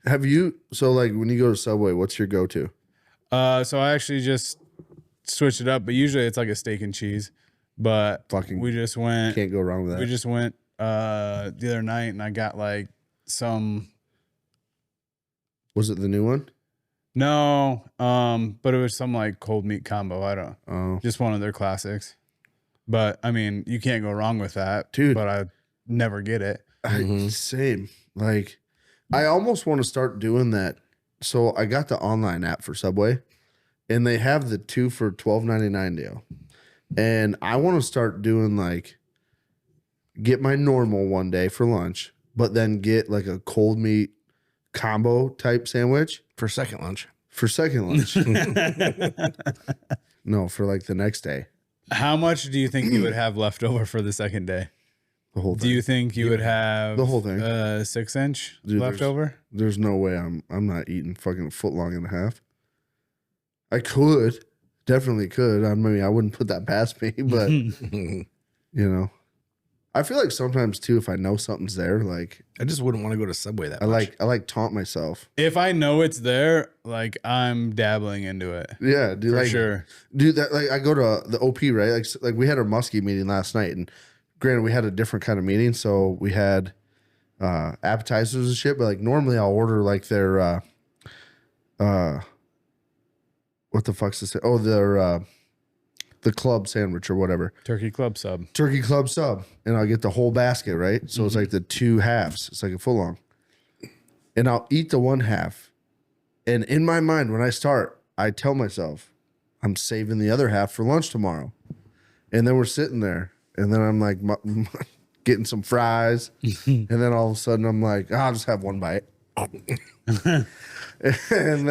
Have you, so like when you go to Subway, what's your go-to? So I actually just switched it up, but usually it's like a steak and cheese. But Fucking we just went. Can't go wrong with that. We just went the other night, and I got like some. Was it the new one? No, but it was some like cold meat combo. I don't. Oh, Just one of their classics. But I mean, you can't go wrong with that, Dude. But I never get it. Same. Like, I almost want to start doing that. So I got the online app for Subway, and they have the 2 for $12.99 deal. And I want to start doing like, get my normal one day for lunch, but then get like a cold meat combo type sandwich For second lunch. for second lunch. No, for like the next day. How much do you think you would have left over for the second day? The whole Do thing. you think you would have The whole thing. 6-inch Dude, left there's- over? There's no way I'm not eating fucking a foot long and a half. I could, definitely could. I mean, I wouldn't put that past me, but I feel like sometimes too, if I know something's there, like I just wouldn't want to go to Subway that I much. like taunt myself. If I know it's there, like I'm dabbling into it. Yeah, dude. For Like, sure. dude. That like I go to the OP, right? Like we had our muskie meeting last night, and granted, we had a different kind of meeting, so we had appetizers and shit. But like normally, I'll order like their what the fuck's this? Oh, their the club sandwich or whatever. Turkey club sub. Turkey club sub, and I'll get the whole basket, right? So it's like the 2 halves. It's like a full long. And I'll eat the 1 half. And in my mind, when I start, I tell myself, I'm saving the other half for lunch tomorrow. And then we're sitting there, and then I'm like getting some fries. And then all of a sudden I'm like, I'll just have 1 bite. And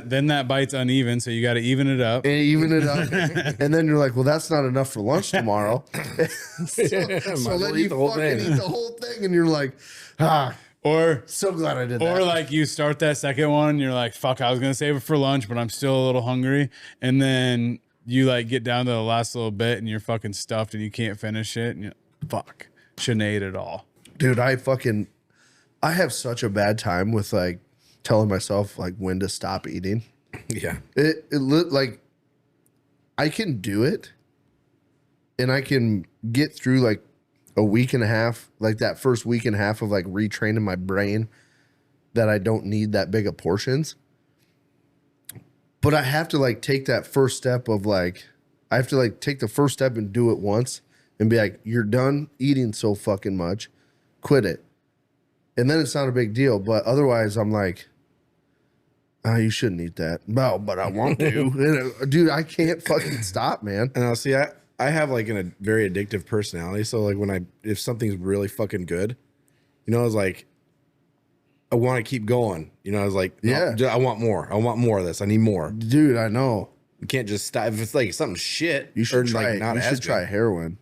Then that bite's uneven, so you got to even it up. and even it up. And then you're like, well, that's not enough for lunch tomorrow. so well then eat you the whole fucking thing. eat the whole thing, and you're like, Or so glad I did or that. like you start that second one and you're like, fuck, I was gonna save it for lunch, but I'm still a little hungry. And then you like get down to the last little bit and you're fucking stuffed and you can't finish it, and you're fuck, shouldn't have ate it all. Dude, I have such a bad time with like telling myself like when to stop eating. Yeah. It looked like I can do it and I can get through like a week and a half, like that first week and a half of like retraining my brain that I don't need that big of portions. But I have to like take that first step of like, I have to like take the first step and do it once and be like, you're done eating so fucking much, quit it. And then it's not a big deal. But otherwise I'm like, oh, you shouldn't eat that. No, but I want to. Dude, I can't fucking stop, man. And I'll see, I have like a very addictive personality. So like if something's really fucking good, you know, I was like, I want to keep going. You know, I was like, no, yeah, I want more. I want more of this. I need more. Dude, I know. You can't just stop. If it's like something shit, You should try like it. not You as should try good. heroin.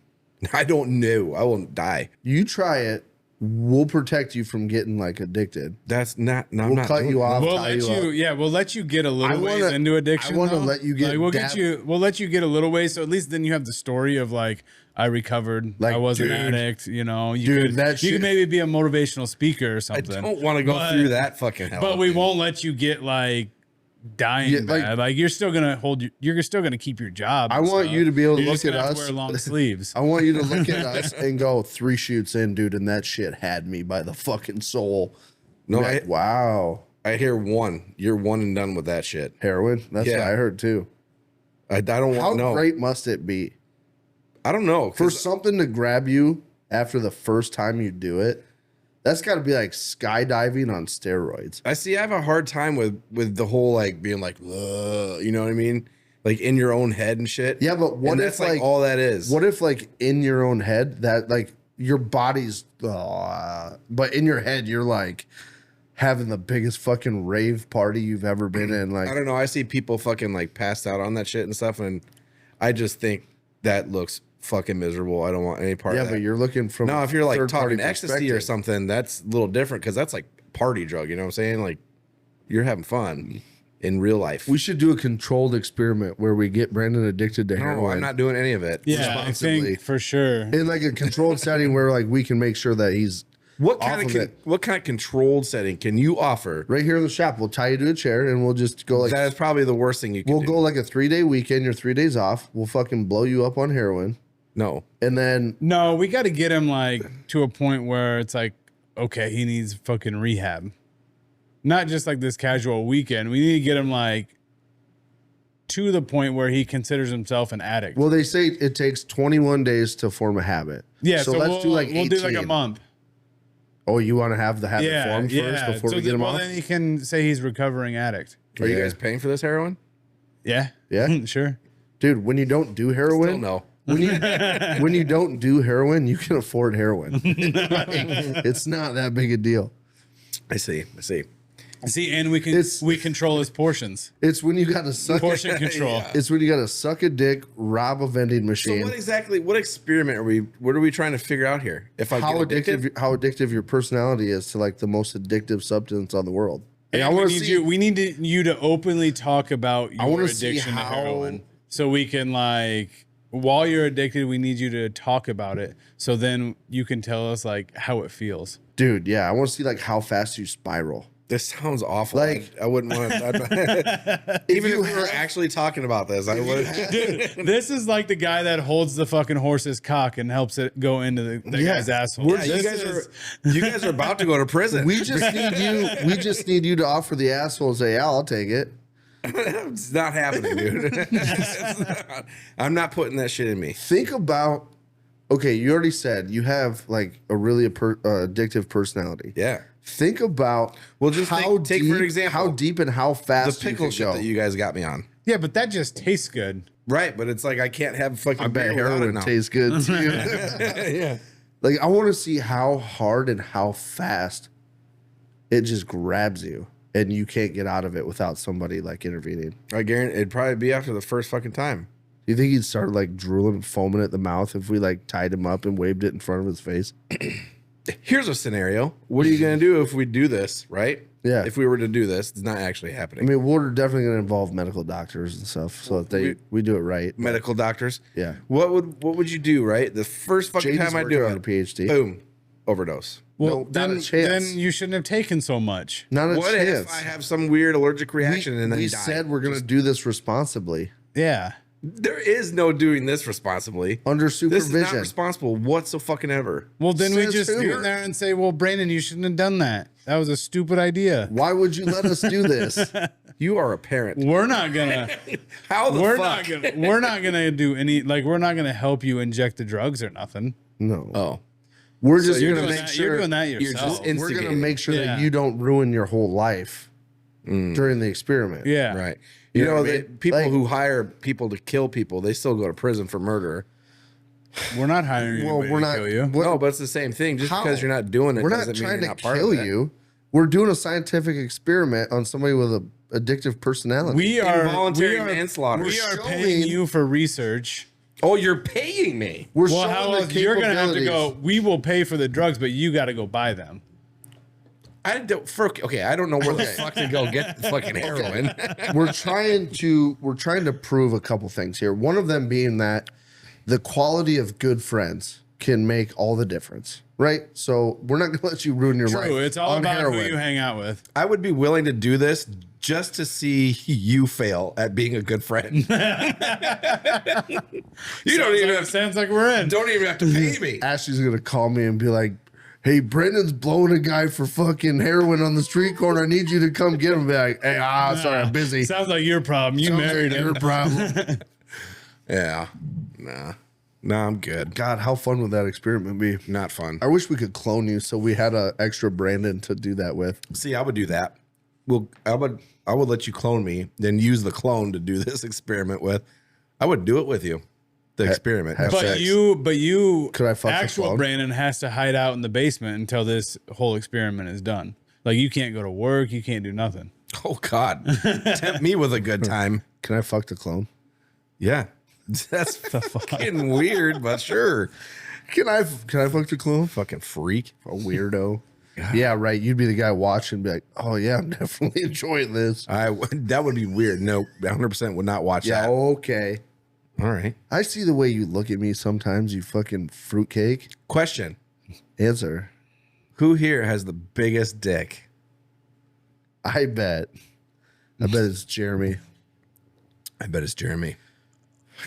I don't know. I won't die. You try it. We'll protect you from getting like addicted. That's not. No, I'm We'll not cut doing you that. off. We'll tie let you up. you, we'll let you get a little wanna- ways into addiction. I wanna though. let you get Like, we'll let you get a little ways. So at least then you have the story of like, I recovered. Like, I was dude, an addict. You know, you dude, could, that you shit- could maybe be a motivational speaker or I something. don't want to go But- through that fucking hell. But we dude. won't let you get like dying Yeah, like- bad. Like you're still gonna you're still gonna keep your job. I and want stuff. you to be able to You're look just at gonna have us. to wear long sleeves. I want you to look at us and go 3 shoots in, dude, and that shit had me by the fucking soul. No, Like, wow. I hear one. You're one and done with that shit. Heroin? That's Yeah. what I heard too. I don't How want. No, great must it be I don't know. for 'Cause something to grab you after the first time you do it? That's got to be like skydiving on steroids. I have a hard time with the whole like being like, ugh, you know what I mean? Like in your own head and shit. Yeah, but what And if that's like like all that is? What if like in your own head that like your body's, but in your head you're like having the biggest fucking rave party you've ever been in? Like I don't know. I see people fucking like passed out on that shit and stuff, and I just think that looks fucking miserable. I don't want any part yeah, of that. but you're looking from No, if you're like third-party talking ecstasy or perspective. something, that's a little different because that's like party drug. You know what I'm saying? Like you're having fun in real life. We should do a controlled experiment where we get Brandon addicted to No, heroin. I'm not doing any of it. Yeah, I responsibly. think for sure. In like a controlled setting where like we can make sure that he's What off kind of of it. what kind of controlled setting can you offer? Right here in the shop. We'll tie you to a chair and we'll just go like That is probably the worst thing you can we'll do. go like a 3-day weekend. You're 3 days off. We'll fucking blow you up on heroin, No. and then No, we got to get him like to a point where it's like, okay, he needs fucking rehab. Not just like this casual weekend. We need to get him like to the point where he considers himself an addict. well, they say it takes 21 days to form a habit. Yeah, so let's do like 18. we'll do like a month. Oh, you want to have the habit Yeah, formed yeah. first before we get him well, off? then he can say he's recovering addict. Are you Yeah. guys paying for this heroin? Yeah, Yeah. sure. Dude, when you don't do heroin, Still no. when you don't do heroin, you can afford heroin. It's not that big a deal. I see. See, and we control his portions. It's when you got to suck. Portion control. It's when you got to suck a dick, rob a vending So machine. what experiment what are we trying to figure out here? If I how get addicted? addictive your personality is to like the most addictive substance on the world. And I And want to see. we need you to openly talk about your wanna see addiction to how- heroin, so we can like while you're addicted, we need you to talk about it, so then you can tell us like how it feels. Dude, yeah, I want to see like how fast you spiral. This sounds awful. Like- I wouldn't want to. Even if we were actually talking about this, I would. This is like the guy that holds the fucking horse's cock and helps it go into the Yeah. guy's asshole. We're- Yeah, you guys are about to go to prison. We just need you. We just need you to offer the asshole and say, "Yeah, I'll take it." It's not happening, dude. I'm not putting that shit in me. Think about. Okay, you already said you have like a really addictive personality. Yeah. Think about Well, just take for example how deep and how the fast pickle you can shit go. that you guys got me on. Yeah, but that just tastes good. Right, but it's like I can't have fucking. I bet beer without it heroin now. tastes good too. Yeah. Like I want to see how hard and how fast it just grabs you, and you can't get out of it without somebody like intervening. I guarantee it'd probably be after the first fucking time. Do you think he'd start like drooling and foaming at the mouth if we like tied him up and waved it in front of his face? Here's a scenario. What are you going to do if we do this, right? Yeah. If we were to do this, it's not actually I happening. mean, we're definitely going to involve medical doctors and stuff so that we do it right. Medical doctors. Yeah. What would you do, right? The first fucking Jaden's time I working do on it, a PhD. boom, overdose. Well, No, not a chance. then you shouldn't have taken so much. Not a What chance. if I have some weird allergic reaction and then we die? said we're going to do this responsibly Yeah. There is no doing this responsibly. under This is not supervision. responsible whatsoever. Well, then we Says just who? get in there and say, well, Brandon, you shouldn't have done that. That was a stupid idea. Why would you let us do this? You are a parent. We're not gonna. How the we're fuck? not gonna do any. Like, we're not gonna help you inject the drugs or nothing. No. Oh, We're just You're going to doing make that, sure you're doing that you're yourself. just we're going to instigating. make sure Yeah. that you don't ruin your whole life during the experiment. Yeah. right. You You know know, what I they, mean? people Like- who hire people to kill people, they still go to prison for murder. We're not hiring Well, anybody we're to not. kill you. what- No, but it's the same thing. Just How? because you're not doing it, we're not doesn't mean trying you're to not part kill of it. you. We're doing a scientific experiment on somebody with a addictive personality. We are Involuntary we are, manslaughter. We are showing- paying you for research. Oh, you're paying me. We're Well, showing how the else? You're gonna have to capabilities. go. We will pay for the drugs, but you got to go buy them. I don't. I don't know where the fuck to go get the fucking heroin. we're trying to prove a couple things here. One of them being that the quality of good friends can make all the difference, right? So we're not going to let you ruin your life. True. It's all on about heroin. who you hang out with. I would be willing to do this just to see you fail at being a good friend. You Sounds like we're in. don't even have to pay me. Ashley's going to call me and be like, "Hey, Brendan's blowing a guy for fucking heroin on the street corner. I need you to come get him." Be like, "Hey, sorry, I'm busy." Sounds like your problem. You Sounds married like him. your problem. Yeah, no, I'm good. God, how fun would that experiment be? Not fun. I wish we could clone you so we had an extra Brandon to do that with. See, I would do that. Well, I would let you clone me, then use the clone to do this experiment with. I would do it with you. The experiment. have Have But sex. you, Could I fuck the actual clone? Brandon has to hide out in the basement until this whole experiment is done. Like, you can't go to work. You can't do nothing. Oh God, tempt me with a good time. Can I fuck the clone? Yeah, that's fucking weird, but sure. Can I fuck the clone? Fucking freak. A weirdo. Yeah, right. You'd be the guy watching and be like, "Oh yeah, I'm definitely enjoying this." That would be weird. No, 100% would not watch Yeah, that. okay. All right. I see the way you look at me sometimes, you fucking fruitcake. Question: Answer. who here has the biggest dick? I bet it's Jeremy. I bet it's Jeremy.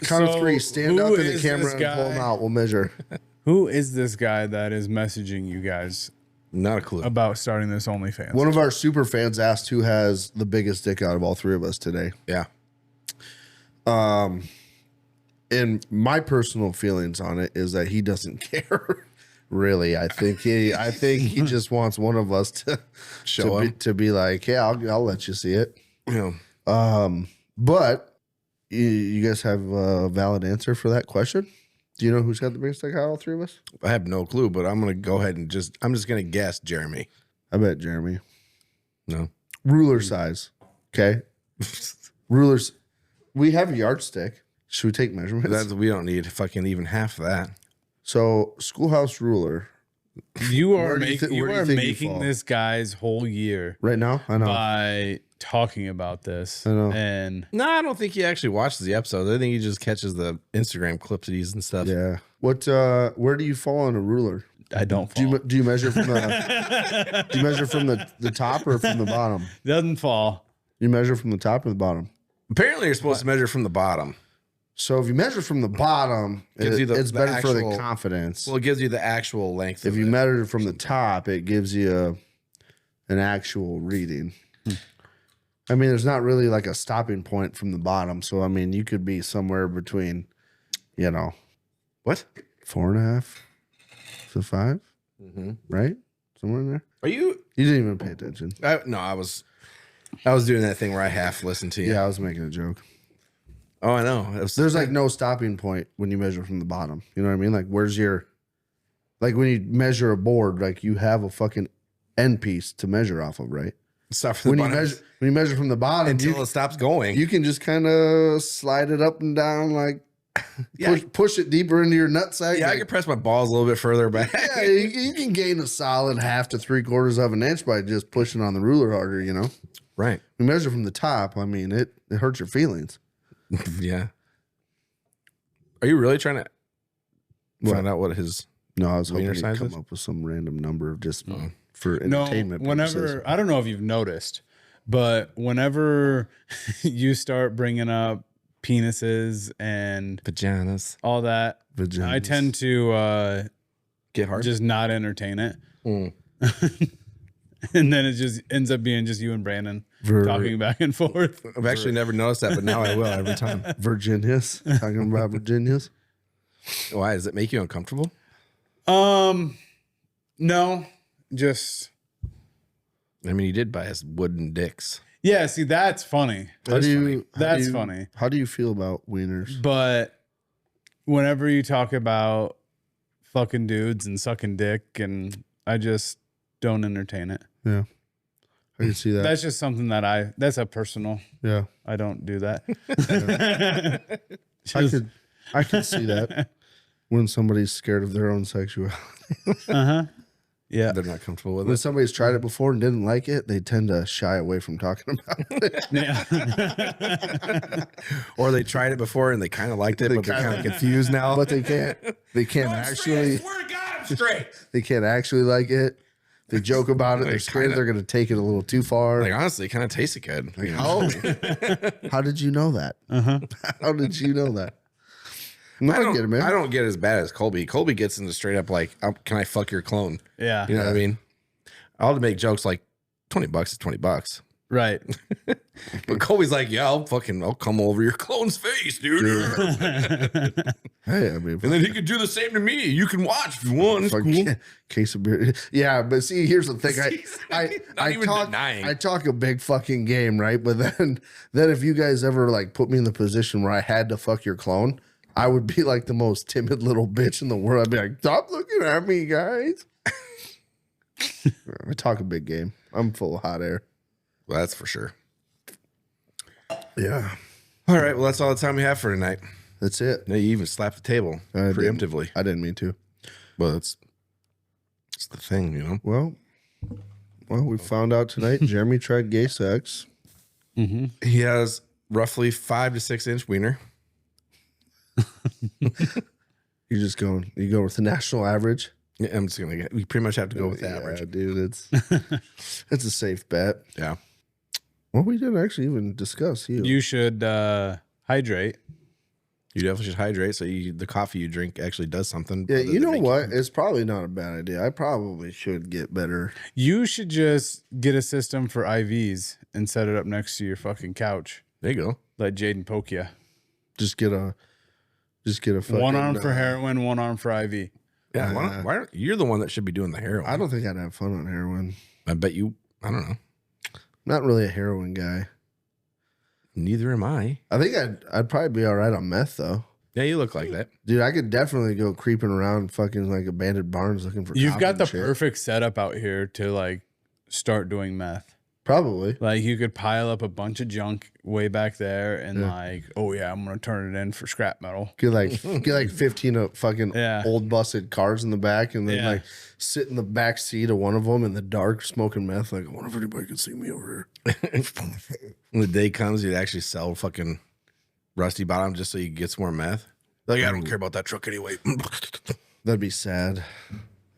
Count of So, three. Stand who up in the is camera this and pull guy? him out. We'll measure. Who is this guy that is messaging you guys Not a clue. about starting this OnlyFans? One of our super fans asked who has the biggest dick out of all three of us today. Yeah. And my personal feelings on it is that he doesn't care. Really, I think he just wants one of us to Show him. to be like, "Yeah, I'll let you see it." Yeah. But you guys have a valid answer for that question? Do you know who's got the biggest dick out of all three of us? I have no clue, but I'm gonna go ahead and I'm just gonna guess Jeremy. I bet Jeremy. No. Ruler size. Okay. Rulers. We have a yardstick. Should we take measurements? We don't need fucking even half of that. So, schoolhouse ruler. You are, Where do you thi- you where do you are think you making fall? this guy's whole year Right now? I know. by talking about this. I know. And No, I don't think he actually watches the episodes. I think he just catches the Instagram clipsies and stuff. Yeah. What? Where do you fall on a ruler? I don't Do fall. you, do you measure from the do you measure from the top or from the bottom? Doesn't fall. You measure from the top or the bottom? Apparently, you're supposed to measure from the bottom. So if you measure from the bottom, Gives you it's the better for the actual- confidence. Well, it gives you the actual length. If of you it. measure from the top, it gives you an actual reading. I mean, there's not really like a stopping point from the bottom. So I mean, you could be somewhere between, What? 4.5 to 5, right? Somewhere in there. Are you? You didn't even pay attention. No, I was doing that thing where I half listened to you. Yeah, I was making a joke. Oh, I know. There's like no stopping point when you measure from the bottom. You know what I mean? Like, where's your, like when you measure a board, like you have a fucking end piece to measure off of, right? Stop from the When bottom you measure from the bottom, until it stops going. you can just kind of slide it up and down like Yeah, push it deeper into your nutsack. yeah, I like, can press my balls a little bit further back. yeah, you can gain a solid 1/2 to 3/4 of an inch by just pushing on the ruler harder, you know? Right. We measure from the top. I mean, it hurts your feelings. Yeah. Are you really trying to What? find out what his No, I was wiener hoping to size come is? up with some random number of just for No, entertainment whenever purposes. I don't know if you've noticed, but whenever you start bringing up penises and vaginas all that, Vaginas. I tend to get hard? just not entertain it. Mm. And then it just ends up being just you and Brandon talking back and forth. I've actually never noticed that, but now I will every time. Virginias. Talking about Virginias. Why? Does it make you uncomfortable? No, just I mean, you did buy us wooden dicks. yeah. See, that's funny. How do you, That's funny. How do you feel about wieners? But whenever you talk about fucking dudes and sucking dick, and I just don't entertain it. Yeah. I can see that. That's just something that that's a personal. Yeah. I don't do that. I could see that when somebody's scared of their own sexuality. Yeah. They're not comfortable with When it. somebody's tried it before and didn't like it, they tend to shy away from talking about it. Yeah. Or they tried it before and they kind of liked it, but they're kind of confused now. But they can't actually swear to God, I'm straight. they can't actually like it. They joke about it. They're scared they're going to take it a little too far. Like, honestly, it kind of tasted good. You know? How did you know that? How did you know that? No, I get it, man. I don't get as bad as Colby. Colby gets into straight up like, can I fuck your clone? Yeah. You know what I mean? I'll make jokes like $20 is $20. Right. But Colby's like, yeah, I'll come over your clone's face, dude. Hey, I mean, And then he could do the same to me. You can watch if you want. It's fuck, cool. case of beer. Yeah, but see, here's the thing. Not even denying. I talk a big fucking game, right? But then if you guys ever like put me in the position where I had to fuck your clone, I would be like the most timid little bitch in the world. I'd be like, stop looking at me, guys. I talk a big game. I'm full of hot air. Well, that's for sure. Yeah. All right. Well, that's all the time we have for tonight. That's it. Now, you even slapped the table preemptively. I didn't mean to. Well, it's the thing, you know? Well, we found out tonight Jeremy tried gay sex. He has roughly 5 to 6 inch wiener. You go with the national average. Yeah, I'm just gonna we pretty much have to go with the average. Yeah, dude, it's a safe bet. Yeah. Well, we didn't actually even discuss you. You should hydrate. You definitely should hydrate so the coffee you drink actually does something. Yeah, other you than know make what? It's probably not a bad idea. I probably should get better. You should just get a system for IVs and set it up next to your fucking couch. There you go. Let Jaden poke you. Just get a fucking, One arm for heroin, one arm for IV. Yeah. Why don't you're the one that should be doing the heroin? I don't think I'd have fun on heroin. I bet you. I don't know. Not really a heroin guy. Neither am I. I think I'd probably be all right on meth though. Yeah, you look like that. Dude, I could definitely go creeping around fucking like abandoned barns looking for. You've copper got and the shit. perfect setup out here to like start doing meth. Probably. Like you could pile up a bunch of junk way back there and like, oh yeah, I'm gonna turn it in for scrap metal. Get like 15 of fucking old busted cars in the back, and then like sit in the back seat of one of them in the dark smoking meth. Like, I wonder if anybody can see me over here. When the day comes, you'd actually sell fucking Rusty Bottom just so you get some more meth. Like, I don't care about that truck anyway. That'd be sad.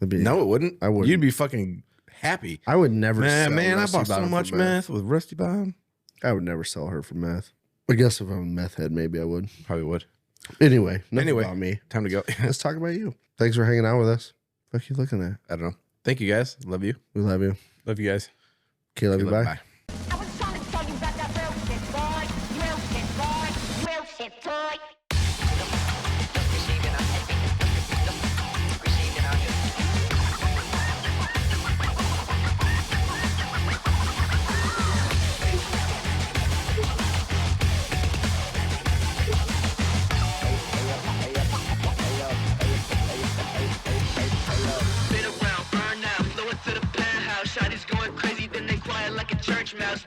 No, it wouldn't. I wouldn't. You'd be fucking happy. I would never. sell Man, I Rusty bought so Bottom for much meth with Rusty Bottom. I would never sell her for meth. I guess if I'm a meth head, maybe I would. Probably would. Anyway, about me. Time to go. Let's talk about you. Thanks for hanging out with us. What you looking at? I don't know. Thank you guys. Love you. We love you. Love you guys. KLYB, bye. Bye. I was trying to tell you about that real shit, boy. Been around, burn out, blow it to the penthouse. Shotty's going crazy, then they fly like a church mouse.